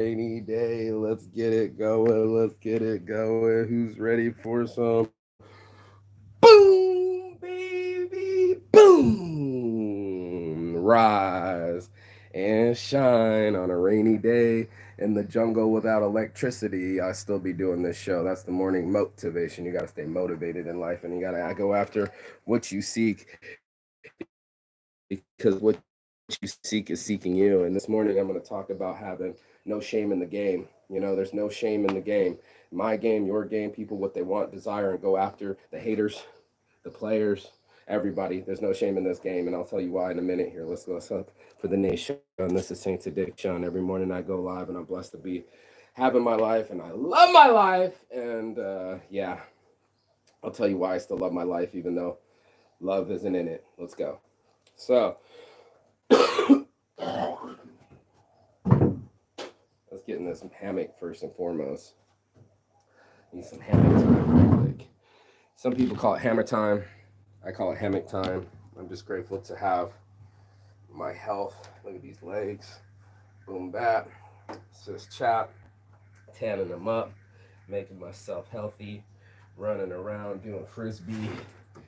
rainy day. Let's get it going. Let's get it going. Who's ready for some boom, baby? Boom. Rise and shine on a rainy day in the jungle without electricity. I still be doing this show. That's the morning motivation. You got to stay motivated in life and you got to go after what you seek because what you seek is seeking you. And this morning I'm going to talk about having no shame in the game. You know, there's no shame in the game. My game, your game, people what they want, desire, and go after. The haters, the players, everybody. There's no shame in this game, and I'll tell you why in a minute here. Let's go up for the nation. This is Saints Addiction. Every morning I go live, and I'm blessed to be having my life, and I love my life. And yeah, I'll tell you why I still love my life, even though love isn't in it. Let's go. So let's get in this hammock first and foremost. Need some hammock time real quick. Some people call it hammer time. I call it hammock time. I'm just grateful to have my health. Look at these legs. Boom bap. Sis chap. Tanning them up. Making myself healthy. Running around doing frisbee.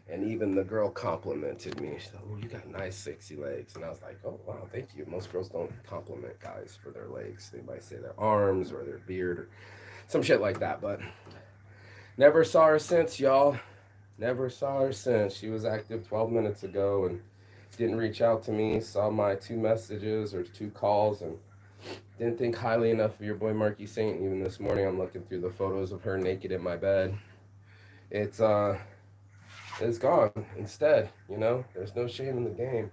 And even the girl complimented me. She said, "Oh, you got nice, sexy legs." And I was like, "Oh, wow, thank you." Most girls don't compliment guys for their legs. They might say their arms or their beard or some shit like that. But never saw her since, y'all. Never saw her since. She was active 12 minutes ago and didn't reach out to me. Saw my 2 messages or 2 calls and didn't think highly enough of your boy Marky Saint. Even this morning, I'm looking through the photos of her naked in my bed. It's it's gone instead. You know, there's no shame in the game.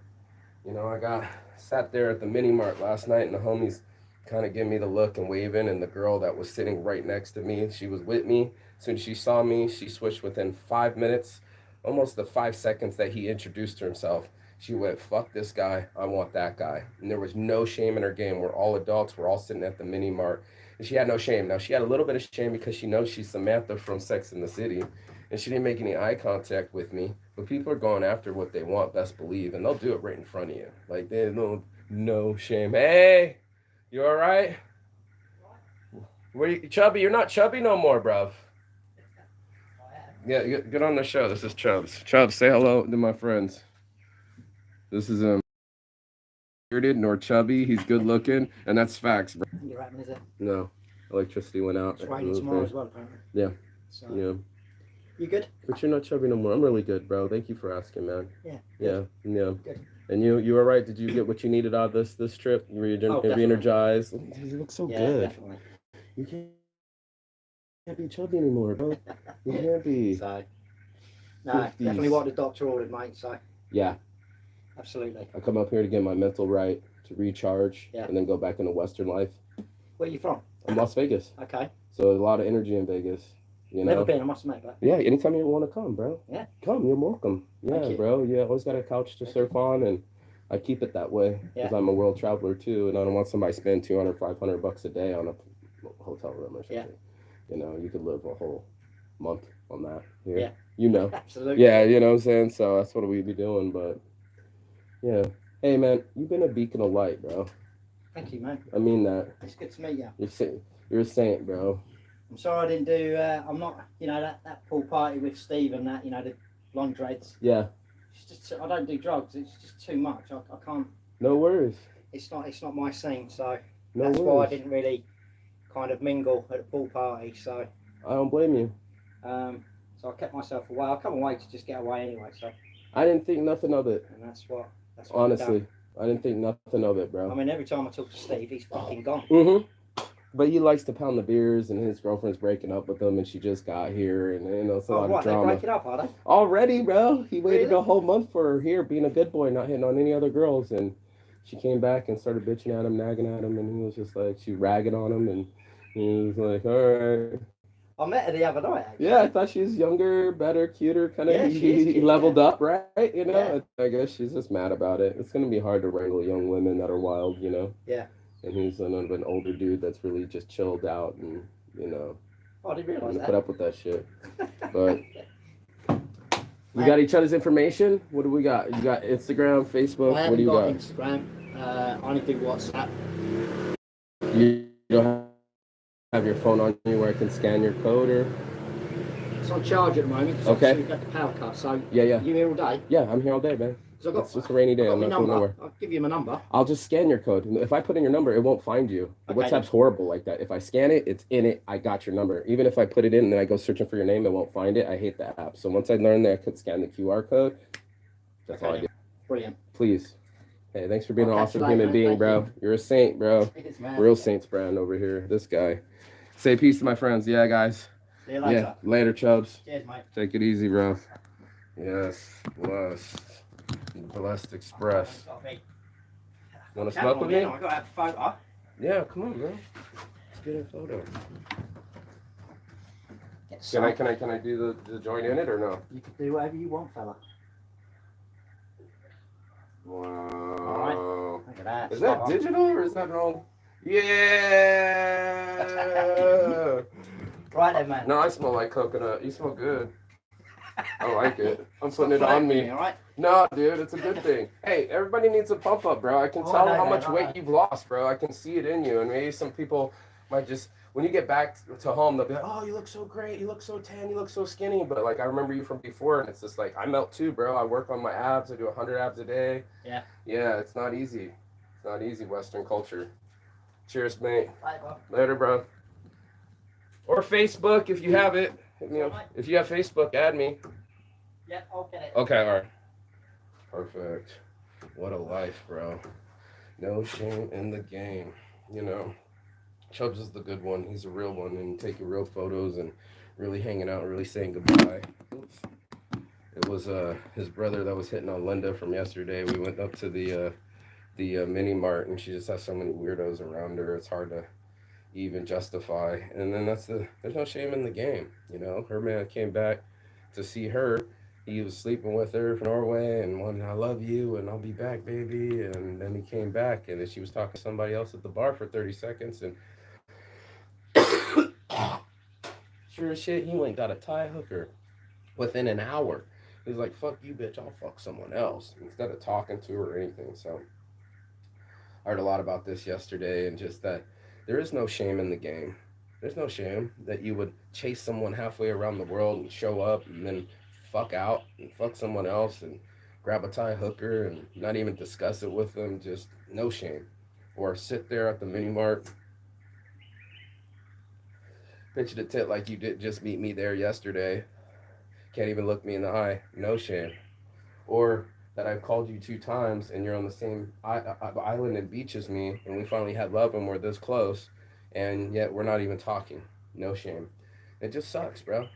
You know, I got sat there at the mini mart last night and the homies kind of give me the look and waving, and the girl that was sitting right next to me, she was with me. As soon as she saw me, she switched within 5 minutes, almost the 5 seconds that he introduced himself. She went, "Fuck this guy, I want that guy." And there was no shame in her game. We're all adults, we're all sitting at the mini mart. And she had no shame. Now, she had a little bit of shame because she knows she's Samantha from Sex in the City, and she didn't make any eye contact with me. But people are going after what they want, best believe, and they'll do it right in front of you. Like, there's no shame. Hey, you all right? Where you, Chubby? You're not chubby no more, bruv. Yeah, get on the show. This is Chubbs. Chubbs, say hello to my friends. This is bearded nor chubby. He's good looking, and that's facts, bro. You're having, is it? No, electricity went out. It's raining tomorrow as well, apparently. Yeah. So, Yeah. you good? But you're not chubby no more. I'm really good, bro. Thank you for asking, man. Yeah. Yeah. Yeah. Good. And you were right. Did you get what you needed out of this trip? You re-energized? You look so good. Definitely. You can't be chubby anymore, bro. You can't be. So, no, 50s. Definitely what the doctor ordered, mate. So, yeah, absolutely. I come up here to get my mental right, to recharge, and then go back into Western life. Where are you from? I'm Las Vegas. Okay. So a lot of energy in Vegas. You know? Never been, I must admit, but yeah, anytime you want to come, bro. Yeah. Come, you're welcome. Yeah, bro. Yeah, always got a couch to surf on, and I keep it that way because I'm a world traveler too, and I don't want somebody to spend $200, $500 a day on a hotel room or something. Yeah. You know, you could live a whole month on that here. Yeah. You know. Absolutely. Yeah, you know what I'm saying? So that's what we be doing, but yeah. Hey, man, you've been a beacon of light, bro. Thank you, man. I mean that. It's good to meet you. You're a saint, bro. I'm sorry I didn't do, I'm not, you know, that pool party with Steve and that, you know, the blonde dreads. Yeah. It's just, I don't do drugs. It's just too much. I can't. No worries. It's not my scene, so no that's worries. why I didn't really kind of mingle at the pool party. So I don't blame you. So I kept myself away. I come away to just get away anyway. So I didn't think nothing of it. And that's what honestly, I didn't think nothing of it, bro. I mean, every time I talk to Steve, he's fucking gone. Mm-hmm. But he likes to pound the beers, and his girlfriend's breaking up with him, and she just got here, and you know, it's a lot of drama. They're breaking up, are they? Already, bro. He waited a whole month for her here, being a good boy, not hitting on any other girls, and she came back and started bitching at him, nagging at him, and he was just like, she ragging on him, and he was like, all right. I met her the other night, actually. Yeah, I thought she was younger, better, cuter, kind of. Yeah, he leveled up, right? You know, I guess she's just mad about it. It's gonna be hard to wrangle young women that are wild, you know. Yeah. And he's an older dude that's really just chilled out, and you know. Oh, I didn't realize that. Put up with that shit. But we got each other's information. What do we got? You got Instagram, Facebook. I what do you got? Instagram. I only do WhatsApp. don't have your phone on you where I can scan your code or? It's on charge at the moment because Okay. we've got the power cut. So Yeah. you here all day? Yeah, I'm here all day, man. It's a rainy day. I'm not going nowhere. I'll give you my number. I'll just scan your code. If I put in your number, it won't find you. Okay, WhatsApp's horrible like that. If I scan it, it's in it. I got your number. Even if I put it in and then I go searching for your name, it won't find it. I hate that app. So once I learned that I could scan the QR code, that's all I do. Brilliant. Please. Hey, thanks for being an awesome later, human being, bro. You're a saint, bro. Cheers, man. Real Saints brand over here. This guy. Say peace to my friends. Yeah, guys. See you later. Yeah, later, Chubbs. Cheers, mate. Take it easy, bro. Yes, blessed. Blessed Express. Want to smoke with me? I got to have a photo. Yeah, come on, bro. Let's get a photo. Can I do the joint in it or no? You can do whatever you want, fella. Wow. All right. Look at that. Is that digital or is that wrong? Yeah. Right then, man. No, I smell like coconut. You smell good. I like it. I'm putting it on me. All right. No, dude, it's a good thing. Hey, everybody needs a pump up, bro. I can tell how much weight you've lost, bro. I can see it in you. And maybe some people might just, when you get back to home, they'll be like, oh, you look so great. You look so tan. You look so skinny. But like, I remember you from before, and it's just like, I melt too, bro. I work on my abs. I do 100 abs a day. Yeah. Yeah, it's not easy. It's not easy, Western culture. Cheers, mate. Bye, bro. Later, bro. Or Facebook if you have it. Hit me up. If you have Facebook, add me. Yeah, I'll get it. Okay, all right. Perfect. What a life, bro. No shame in the game. You know, Chubbs is the good one. He's a real one, and taking real photos and really hanging out, really saying goodbye. Oops. It was his brother that was hitting on Linda from yesterday. We went up to the mini mart, and she just has so many weirdos around her. It's hard to even justify. And then there's no shame in the game. You know, her man came back to see her. He was sleeping with her from Norway and wanted, I love you and I'll be back, baby. And then he came back and then she was talking to somebody else at the bar for 30 seconds. And sure as shit, he went and got a Thai hooker within an hour. He was like, fuck you, bitch, I'll fuck someone else. Instead of talking to her or anything. So I heard a lot about this yesterday, and just that there is no shame in the game. There's no shame that you would chase someone halfway around the world and show up and then fuck out and fuck someone else and grab a Thai hooker and not even discuss it with them. Just no shame. Or sit there at the mini mart, pitch the tit like you did just meet me there yesterday. Can't even look me in the eye. No shame. Or that I've called you 2 times and you're on the same island and beach as me, and we finally had love and we're this close, and yet we're not even talking. No shame. It just sucks, bro.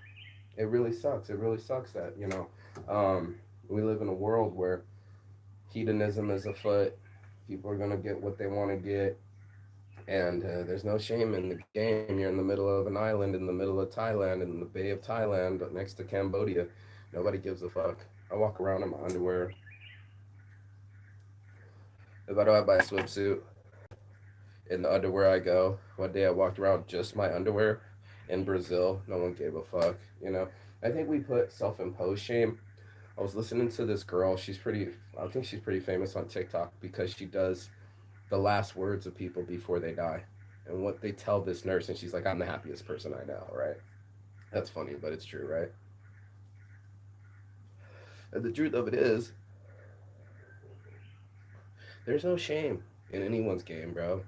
It really sucks. It really sucks that, you know, we live in a world where hedonism is afoot. People are going to get what they want to get. And there's no shame in the game. You're in the middle of an island in the middle of Thailand, in the Bay of Thailand, next to Cambodia. Nobody gives a fuck. I walk around in my underwear. If I don't have my swimsuit, in the underwear I go. One day I walked around just my underwear in Brazil. No one gave a fuck, you know. I think we put self-imposed shame. I was listening to this girl. I think she's pretty famous on TikTok because she does the last words of people before they die and what they tell this nurse. And she's like, I'm the happiest person I know, right? That's funny, but it's true, right? And the truth of it is, there's no shame in anyone's game, bro.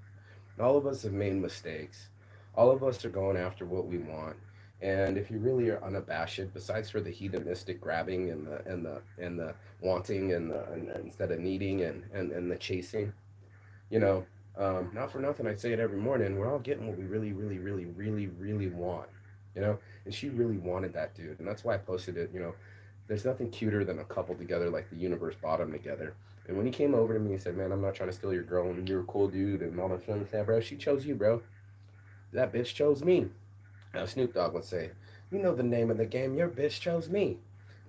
All of us have made mistakes. All of us are going after what we want. And if you really are unabashed, besides for the hedonistic grabbing and the wanting and instead of needing and the chasing, you know, not for nothing, I say it every morning. We're all getting what we really, really, really, really, really want, you know. And she really wanted that dude, and that's why I posted it. You know, there's nothing cuter than a couple together, like the universe brought them together. And when he came over to me and said, "Man, I'm not trying to steal your girl, and you're a cool dude," and all that stuff, I said, "Bro, she chose you, bro. That bitch chose me." Now Snoop Dogg would say, "You know the name of the game. Your bitch chose me,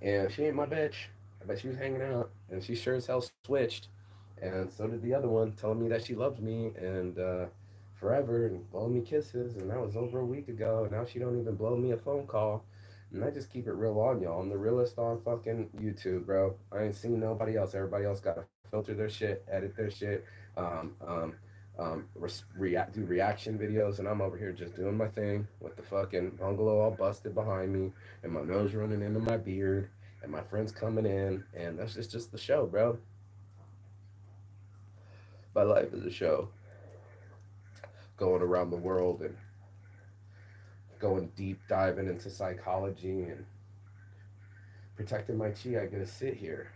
and she ain't my bitch. I bet she was hanging out, and she sure as hell switched, and so did the other one, telling me that she loves me and forever and blowing me kisses, and that was over a week ago. And now she don't even blow me a phone call." And I just keep it real on y'all. I'm the realest on fucking YouTube, bro. I ain't seen nobody else. Everybody else got to filter their shit, edit their shit, do reaction videos, and I'm over here just doing my thing with the fucking bungalow all busted behind me, and my nose running into my beard, and my friends coming in, and that's just the show, bro. My life is a show, going around the world and going deep diving into psychology and protecting my chi. I get to sit here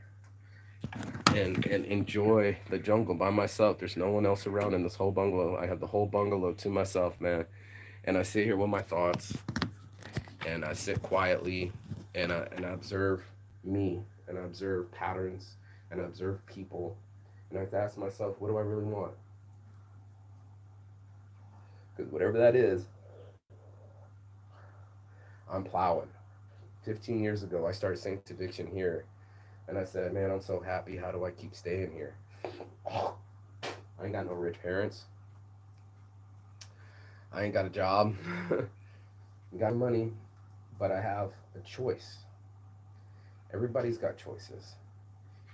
and enjoy the jungle by myself. There's no one else around in this whole bungalow. I have the whole bungalow to myself, man. And I sit here with my thoughts, and I sit quietly, and I observe me, and I observe patterns, and I observe people, and I have to ask myself, what do I really want? Because whatever that is, I'm plowing. 15 years ago, I started Saints Addiction here, and I said, man, I'm so happy. How do I keep staying here? I ain't got no rich parents. I ain't got a job. I got money, but I have a choice. Everybody's got choices.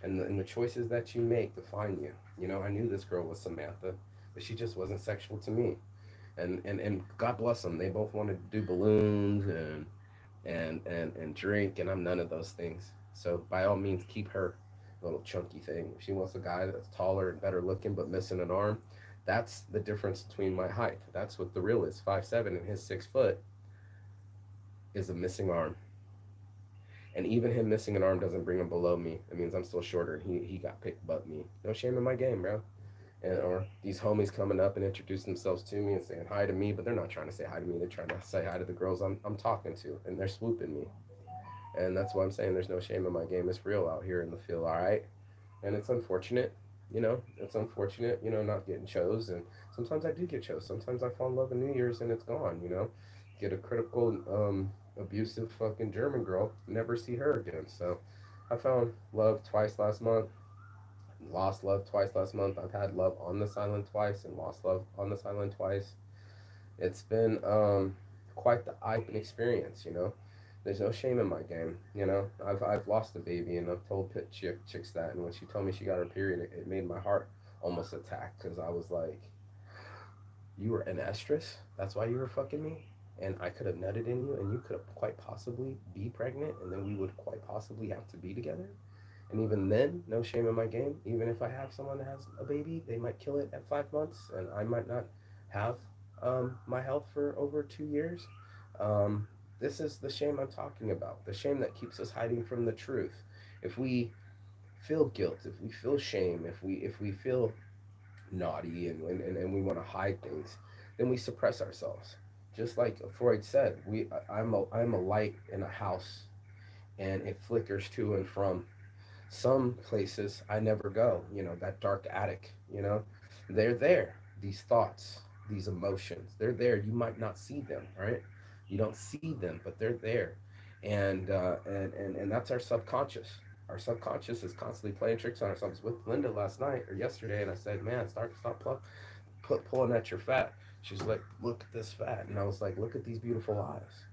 And the choices that you make define you. You know, I knew this girl was Samantha, but she just wasn't sexual to me. And God bless them. They both wanted to do balloons and drink, and I'm none of those things. So by all means, keep her little chunky thing. If she wants a guy that's taller and better looking but missing an arm, that's the difference between my height. That's what the real is. 5'7" and his 6 foot is a missing arm. And even him missing an arm doesn't bring him below me. It means I'm still shorter. He got picked but me. No shame in my game, bro. And or these homies coming up and introduce themselves to me and saying hi to me, but they're not trying to say hi to me. They're trying to say hi to the girls I'm talking to, and they're swooping me. And that's why I'm saying there's no shame in my game. It's real out here in the field, all right? And it's unfortunate, it's unfortunate, not getting chose. And sometimes I do get chose. Sometimes I fall in love in New Year's and it's gone. Get a critical, abusive fucking German girl, never see her again. So I found love twice last month, lost love twice last month. I've had love on this island twice and lost love on this island twice. It's been quite the eye-opening experience. There's no shame in my game. I've lost a baby, and I've told chicks that, and when she told me she got her period, it made my heart almost attack, because I was like, you were an estrus, that's why you were fucking me, and I could have nutted in you, and you could have quite possibly be pregnant, and then we would quite possibly have to be together. And even then, no shame in my game. Even if I have someone that has a baby, they might kill it at 5 months, and I might not have my health for over 2 years. Um, this is the shame I'm talking about. The shame that keeps us hiding from the truth. If we feel guilt, if we feel shame, if we feel naughty, and we want to hide things, then we suppress ourselves. Just like Freud said, I'm a light in a house, and it flickers to and from. Some places I never go, that dark attic. They're there. These thoughts, these emotions, they're there. You might not see them, right? You don't see them, but they're there. And that's our subconscious. Our subconscious is constantly playing tricks on ourselves. With Linda last night or yesterday, and I said, man, stop pulling at your fat. She's like, look at this fat. And I was like, look at these beautiful eyes.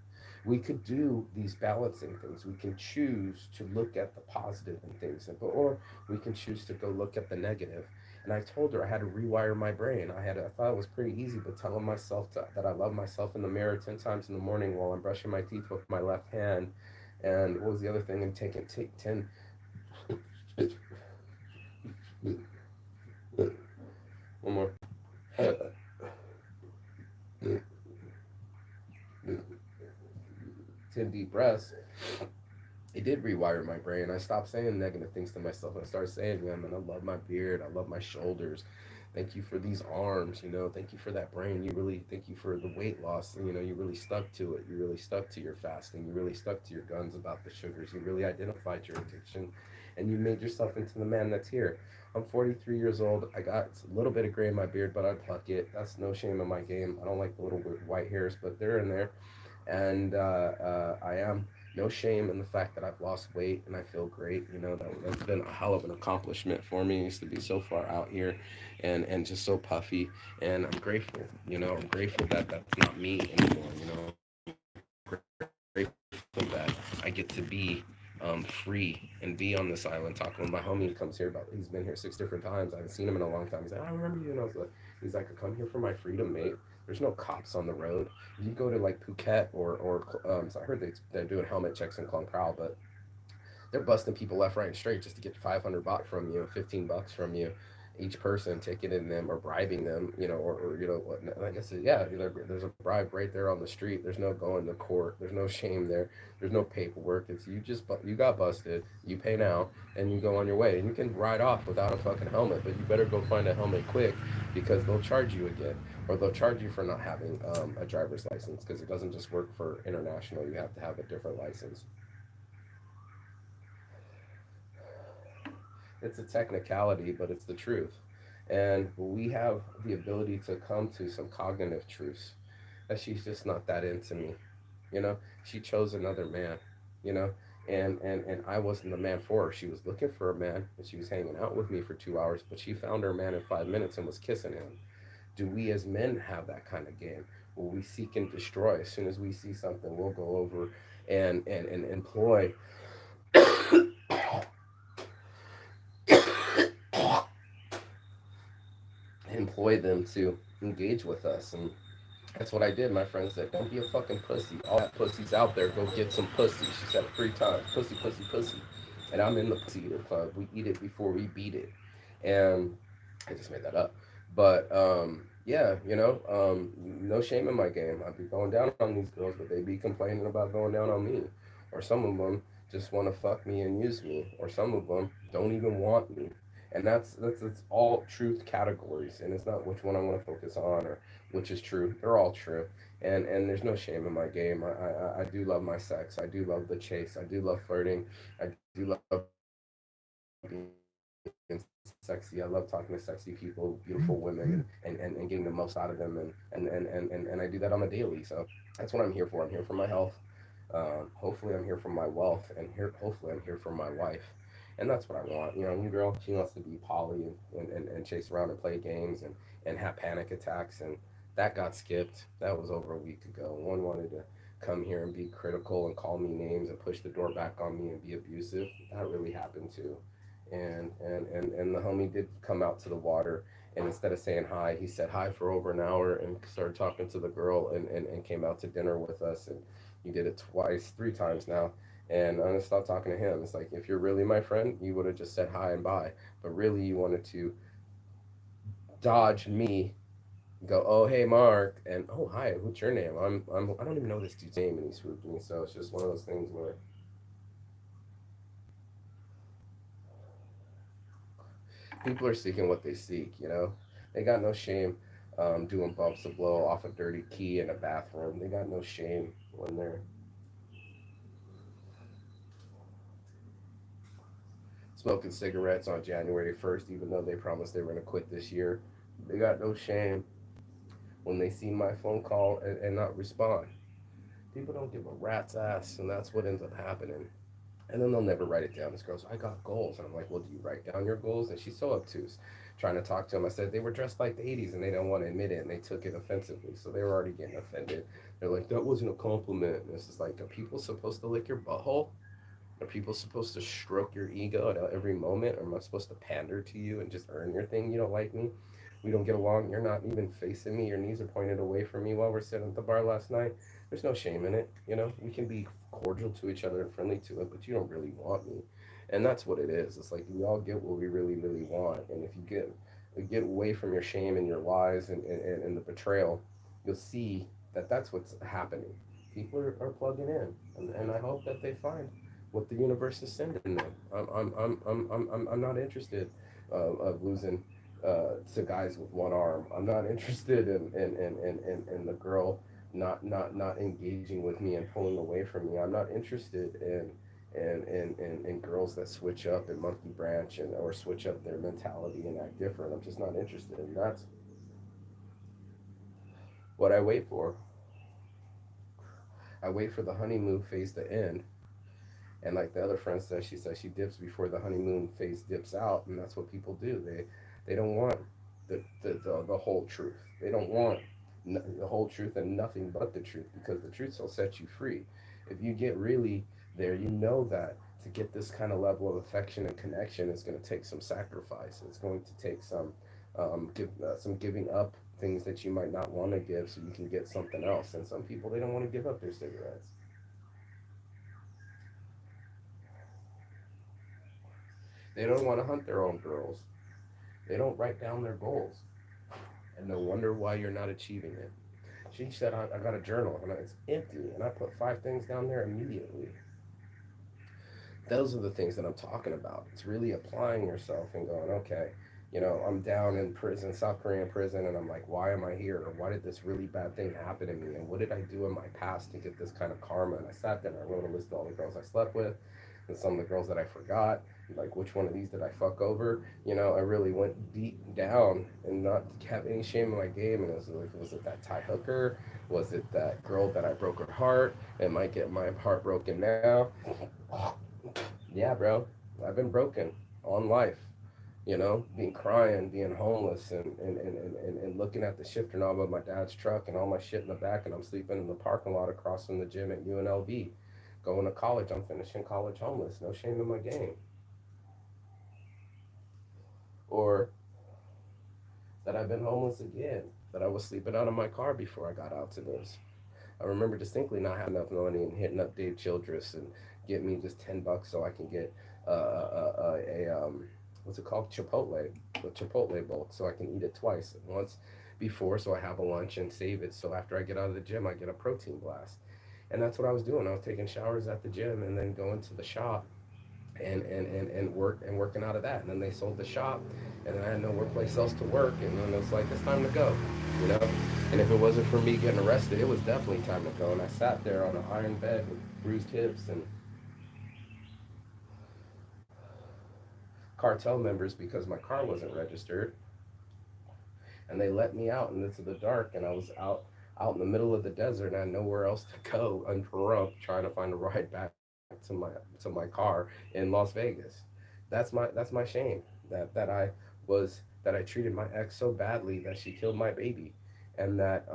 We could do these balancing things. We can choose to look at the positive in things, or we can choose to go look at the negative. And I told her I had to rewire my brain. I thought it was pretty easy, but telling myself that I love myself in the mirror 10 times in the morning while I'm brushing my teeth with my left hand, and what was the other thing? And take 10. One more. 10 deep breaths. It did rewire my brain. I stopped saying negative things to myself. I started saying, man, I love my beard. I love my shoulders. Thank you for these arms. Thank you for that brain. Thank you for the weight loss. You really stuck to it. You really stuck to your fasting. You really stuck to your guns about the sugars. You really identified your addiction, and you made yourself into the man that's here. I'm 43 years old. I got a little bit of gray in my beard, but I pluck it. That's no shame in my game. I don't like the little white hairs, but they're in there. And I am no shame in the fact that I've lost weight and I feel great. That's been a hell of an accomplishment for me. I used to be so far out here and just so puffy. And I'm grateful. I'm grateful that that's not me anymore. Grateful that I get to be free and be on this island talking with my homie who comes here. He's been here 6 different times. I haven't seen him in a long time. He's like, I remember you. And I was like, He's like, I come here for my freedom, mate. There's no cops on the road. You go to like Phuket or so I heard they're doing helmet checks in Klong Pao, but they're busting people left, right, and straight just to get 500 baht from you, $15 from you, each person, ticketing them or bribing them, or like I said, yeah, there's a bribe right there on the street. There's no going to court. There's no shame there. There's no paperwork. It's you got busted. You pay now, and you go on your way, and you can ride off without a fucking helmet. But you better go find a helmet quick, because they'll charge you again, or they'll charge you for not having a driver's license, because it doesn't just work for international. You have to have a different license. It's a technicality, but it's the truth. And we have the ability to come to some cognitive truths that she's just not that into me. You know, she chose another man, you know, and I wasn't the man for her. She was looking for a man, and she was hanging out with me for 2 hours, but she found her man in 5 minutes and was kissing him. Do we as men have that kind of game? Will we seek and destroy? As soon as we see something, we'll go over and employ employ them to engage with us. And that's what I did. My friend said, don't be a fucking pussy. All that pussy's out there. Go get some pussy. She said it 3 times. Pussy, pussy, pussy. And I'm in the pussy eater club. We eat it before we beat it. And I just made that up. But yeah, no shame in my game. I'd be going down on these girls, but they be complaining about going down on me. Or some of them just want to fuck me and use me. Or some of them don't even want me. And that's all truth categories, and it's not which one I want to focus on or which is true. They're all true, and there's no shame in my game. I do love my sex. I do love the chase. I do love flirting. I do love being sexy. I love talking to sexy people, beautiful women, and getting the most out of them, and I do that on a daily. So that's what I'm here for. I'm here for my health. Hopefully, I'm here for my wealth, hopefully, I'm here for my wife, and that's what I want. A new girl, she wants to be poly and chase around and play games and have panic attacks, and that got skipped. That was over a week ago. One wanted to come here and be critical and call me names and push the door back on me and be abusive. That really happened too. And the homie did come out to the water, and instead of saying hi, he said hi for over an hour and started talking to the girl, and came out to dinner with us, and he did it twice, 3 times now. And I'm gonna stop talking to him. It's like, if you're really my friend, you would have just said hi and bye. But really, you wanted to dodge me, go, oh hey Mark, and oh hi, what's your name? I don't even know this dude's name, and he swooped me. So it's just one of those things where people are seeking what they seek. They got no shame doing bumps to blow off a dirty key in a bathroom. They got no shame when they're smoking cigarettes on January 1st, even though they promised they were going to quit this year. They got no shame when they see my phone call and not respond. People don't give a rat's ass, and that's what ends up happening. And then they'll never write it down. This girl's, I got goals. And I'm like, well, do you write down your goals? And she's so obtuse, trying to talk to him. I said, they were dressed like the 80s, and they don't want to admit it, and they took it offensively. So they were already getting offended. They're like, that wasn't a compliment. And it's just like, are people supposed to lick your butthole? Are people supposed to stroke your ego at every moment? Or am I supposed to pander to you and just earn your thing? You don't like me? We don't get along. You're not even facing me. Your knees are pointed away from me while we're sitting at the bar last night. There's no shame in it. We can be cordial to each other and friendly to it, but you don't really want me. And that's what it is. It's like we all get what we really, really want. And if you get away from your shame and your lies and the betrayal, you'll see that that's what's happening. People are plugging in, and I hope that they find what the universe is sending them. I'm not interested of losing to guys with one arm. I'm not interested in the girl not engaging with me and pulling away from me. I'm not interested in girls that switch up and monkey branch or switch up their mentality and act different. I'm just not interested. And that's what I wait for. I wait for the honeymoon phase to end. And like the other friend says, she says she dips before the honeymoon phase dips out, and that's what people do. They don't want the whole truth. They don't want the whole truth and nothing but the truth, because the truth will set you free. If you get really there, you know that to get this kind of level of affection and connection, it's going to take some sacrifice. It's going to take some. some giving up things that you might not want to give so you can get something else. And some people, they don't want to give up their cigarettes. They don't want to hunt their own girls. They don't write down their goals, and no wonder why you're not achieving it. She said, I got a journal and it's empty, and I put 5 things down there immediately. Those are the things that I'm talking about. It's really applying yourself and going, okay, I'm down in prison, South Korean prison, and I'm like, why am I here? Or why did this really bad thing happen to me? And what did I do in my past to get this kind of karma? And I sat there and I wrote a list of all the girls I slept with and some of the girls that I forgot. Like, which one of these did I fuck over? I really went deep down and not have any shame in my game. And it was like, was it that Thai hooker? Was it that girl that I broke her heart and might get my heart broken now? Yeah, bro, I've been broken on life, being crying, being homeless, and looking at the shifter knob of my dad's truck and all my shit in the back, and I'm sleeping in the parking lot across from the gym at UNLV. Going to college, I'm finishing college homeless. No shame in my game. Or that I've been homeless again, that I was sleeping out of my car before I got out to this. I remember distinctly not having enough money and hitting up Dave Childress and get me just $10 so I can get what's it called, a Chipotle bowl, so I can eat it twice, once before so I have a lunch and save it so after I get out of the gym I get a protein blast. And that's what I was doing. I was taking showers at the gym and then going to the shop and working out of that. And then they sold the shop, and then I had nowhere place else to work. And then it was like, it's time to go, you know. And if it wasn't for me getting arrested, it was definitely time to go. And I sat there on an iron bed with bruised hips and cartel members because my car wasn't registered, and they let me out into the dark, and I was out in the middle of the desert, and I had nowhere else to go undrunk, trying to find a ride back to my car in Las Vegas. That's my shame, that I treated my ex so badly that she killed my baby, and that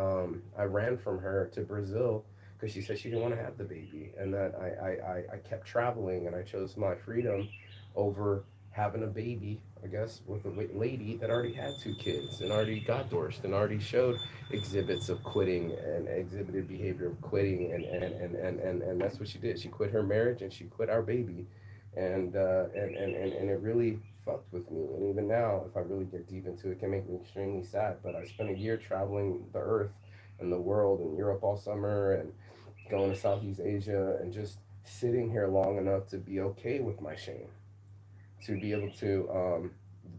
I ran from her to Brazil because she said she didn't want to have the baby, and that I kept traveling and I chose my freedom over having a baby, I guess, with a lady that already had 2 kids and already got divorced and already showed exhibits of quitting and exhibited behavior of quitting, and that's what she did. She quit her marriage and she quit our baby, and it really fucked with me. And even now, if I really get deep into it, it can make me extremely sad. But I spent a year traveling the earth and the world and Europe all summer and going to Southeast Asia and just sitting here long enough to be okay with my shame, to be able to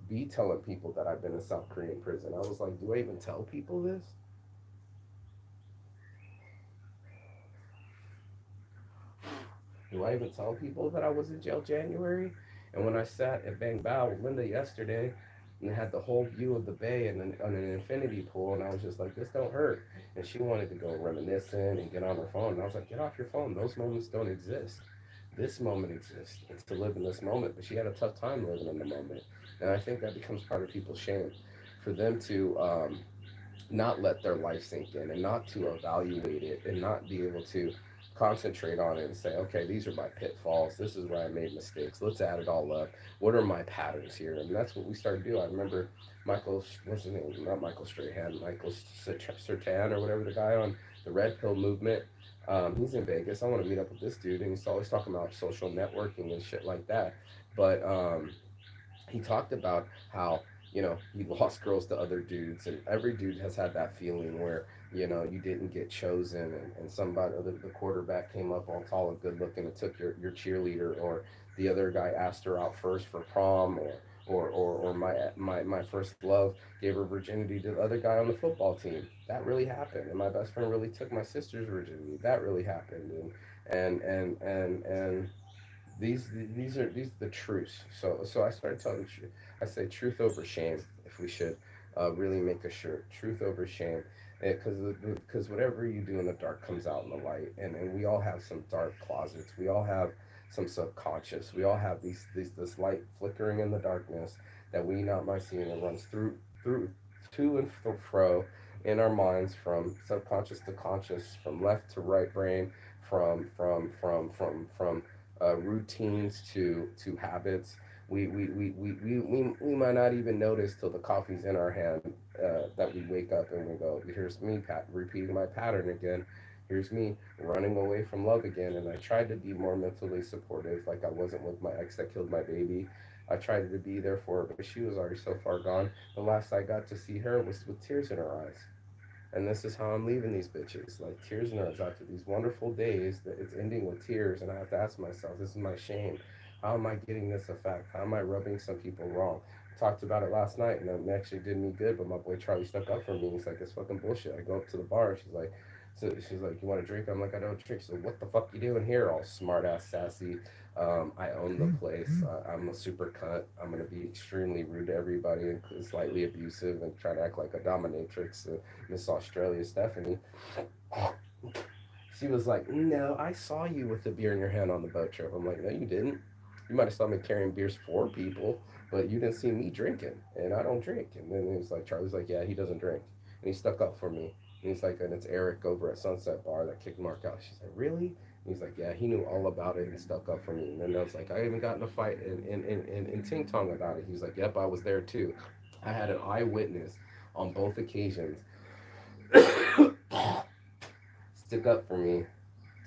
be telling people that I've been in South Korean prison. I was like, do I even tell people this? Do I even tell people that I was in jail January? And when I sat at Bang Bao with Linda yesterday and had the whole view of the bay and on an infinity pool, and I was just like, this don't hurt. And she wanted to go reminiscing and get on her phone. And I was like, get off your phone. Those moments don't exist. This moment exists. It's to live in this moment. But she had a tough time living in the moment. And I think that becomes part of people's shame, for them to not let their life sink in and not to evaluate it and not be able to concentrate on it and say, okay, these are my pitfalls. This is where I made mistakes. Let's add it all up. What are my patterns here? And that's what we started to do. I remember Michael, what's his name? Not Michael Strahan, Michael Sertan or whatever, the guy on the Red Pill movement. He's in Vegas. I want to meet up with this dude. And he's always talking about social networking and shit like that. But he talked about how he lost girls to other dudes, and every dude has had that feeling where you didn't get chosen, and somebody, the quarterback came up all tall and good looking and took your cheerleader, or the other guy asked her out first for prom, or my first love gave her virginity to the other guy on the football team. That really happened. And my best friend really took my sister's virginity. That really happened. And these are the truths. So I started telling the truth. I say truth over shame. If we should really make a shirt, truth over shame, because whatever you do in the dark comes out in the light, and we all have some dark closets. We all have some subconscious. We all have these this light flickering in the darkness that we not might see, and it runs through to and fro in our minds, from subconscious to conscious, from left to right brain, from routines to habits, We might not even notice till the coffee's in our hand, that we wake up and we go, here's me repeating my pattern again. Here's me running away from love again. And I tried to be more mentally supportive, like I wasn't with my ex that killed my baby. I tried to be there for her, but she was already so far gone. The last I got to see her was with tears in her eyes. And this is how I'm leaving these bitches, like tears in her eyes after these wonderful days. That it's ending with tears, and I have to ask myself, this is my shame. How am I getting this effect? How am I rubbing some people wrong? I talked about it last night, and it actually did me good. But my boy Charlie stuck up for me. He's like, "It's fucking bullshit." I go up to the bar. She's like, "You want a drink?" I'm like, "I don't drink." So what the fuck you doing here? All smart ass, sassy. I own the place. I'm a super cunt. I'm gonna be extremely rude to everybody and slightly abusive and try to act like a dominatrix. Miss Australia Stephanie. She was like, "No, I saw you with the beer in your hand on the boat trip." I'm like, "No, you didn't. You might have saw me carrying beers for people, but you didn't see me drinking, and I don't drink." And then he was like, Charlie's like, "Yeah, he doesn't drink," and he stuck up for me. And he's like, "And it's Eric over at Sunset Bar that kicked Mark out." She's like, "Really?" And he's like, "Yeah, he knew all about it and stuck up for me." And then I was like, "I even got in a fight in Ting Tong about it." He's like, "Yep, I was there too. I had an eyewitness on both occasions stick up for me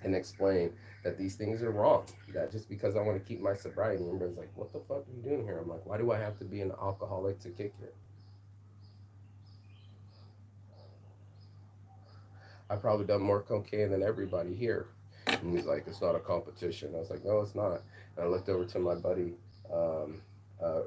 and explain that these things are wrong. That just because I want to keep my sobriety, and everybody's like, "What the fuck are you doing here?" I'm like, "Why do I have to be an alcoholic to kick it? I've probably done more cocaine than everybody here." And he's like, "It's not a competition." I was like, "No, it's not." And I looked over to my buddy, um, uh,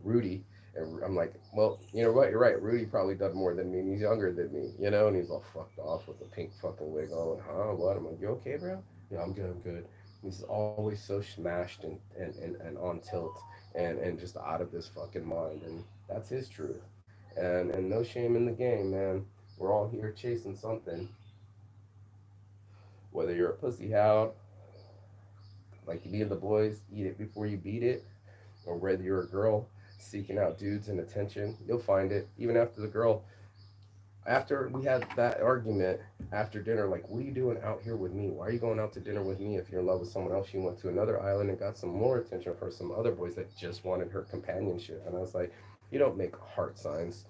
Rudy, and I'm like, "Well, you know what? You're right. Rudy probably done more than me, and he's younger than me, you know." And he's all fucked off with the pink fucking wig on. Huh? What? I'm like, "You okay, bro?" "Yeah, I'm good. I'm good." He's always so smashed and on tilt and just out of this fucking mind, and that's his truth. And no shame in the game, man. We're all here chasing something. Whether you're a pussy hound, like me and the boys, eat it before you beat it, or whether you're a girl seeking out dudes and attention, you'll find it. Even after the girl, after we had that argument after dinner, like, "What are you doing out here with me? Why are you going out to dinner with me if you're in love with someone else?" She went to another island and got some more attention from some other boys that just wanted her companionship. And I was like, "You don't make heart signs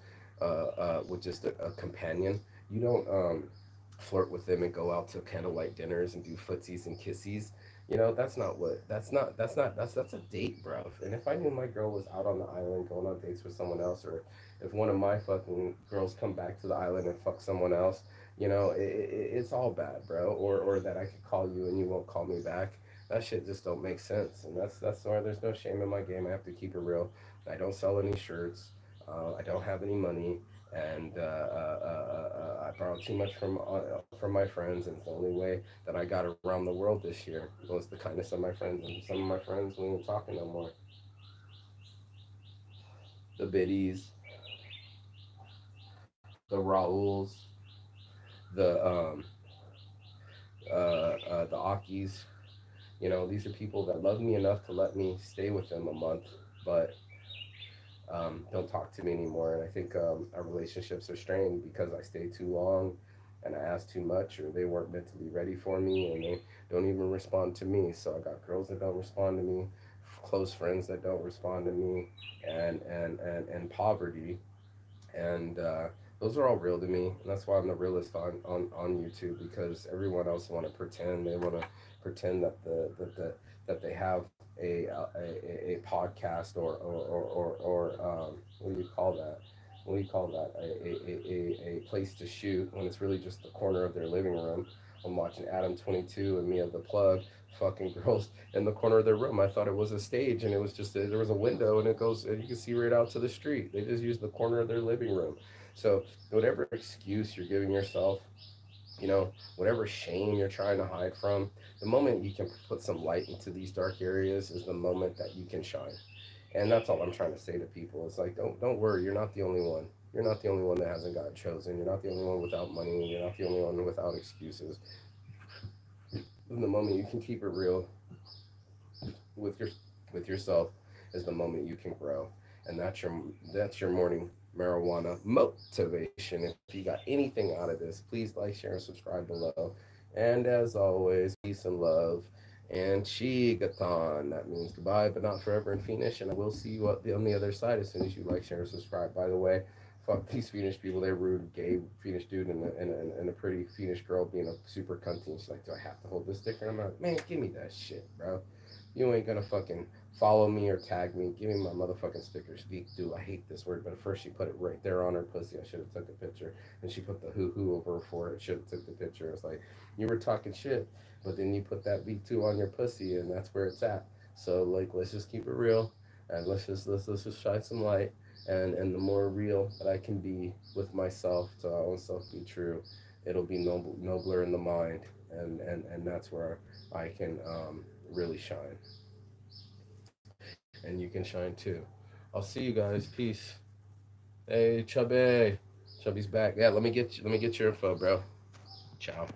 with just a companion. You don't flirt with them and go out to candlelight dinners and do footsies and kissies. You know, that's not what. That's a date, bro." And if I knew my girl was out on the island going on dates with someone else, or if one of my fucking girls come back to the island and fuck someone else, it's all bad, bro. Or that I could call you and you won't call me back. That shit just don't make sense. And that's why there's no shame in my game. I have to keep it real. I don't sell any shirts. I don't have any money, and I borrowed too much from my friends, and it's the only way that I got around the world this year was the kindness of my friends, and some of my friends we ain't talking no more. The biddies, the Rauls, the the Akis. These are people that love me enough to let me stay with them a month, but don't talk to me anymore. And I think our relationships are strained because I stayed too long and I asked too much, or they weren't mentally ready for me, and they don't even respond to me. So I got girls that don't respond to me, close friends that don't respond to me, and poverty. And those are all real to me. And that's why I'm the realist on YouTube, because everyone else want to pretend. They want to pretend that they have a podcast, or what do you call that? What do you call that? A place to shoot, when it's really just the corner of their living room. I'm watching Adam 22 and Mia the Plug fucking girls in the corner of their room. I thought it was a stage, and it was just there was a window, and it goes, and you can see right out to the street. They just used the corner of their living room. So whatever excuse you're giving yourself, whatever shame you're trying to hide from, the moment you can put some light into these dark areas is the moment that you can shine. And that's all I'm trying to say to people. It's like, don't worry, you're not the only one. You're not the only one that hasn't got chosen. You're not the only one without money. You're not the only one without excuses. And the moment you can keep it real with your with yourself is the moment you can grow. And that's your morning marijuana motivation. If you got anything out of this, please like, share, and subscribe below. And as always, peace and love. And Shigathon. That means goodbye, but not forever in Phoenix. And I will see you on the other side as soon as you like, share, and subscribe. By the way, fuck these Phoenix people. They're rude, gay Phoenix dude and a pretty Phoenix girl being a super cunty. And she's like, do I have to hold this sticker? And I'm like, man, give me that shit, bro. You ain't gonna fucking follow me or tag me. Give me my motherfucking stickers. Dude, I hate this word, but at first she put it right there on her pussy. I should have took a picture. And she put the hoo over for it. Should have took the picture. It's like, you were talking shit, but then you put that V2 on your pussy, and that's where it's at. So like, let's just keep it real, and let's just shine some light. And the more real that I can be with myself, to my own self, be true, it'll be nobler in the mind, and that's where I can really shine, and you can shine too. I'll see you guys. Peace. Hey, Chubby. Chubby's back. Yeah, let me get your info, bro. Ciao.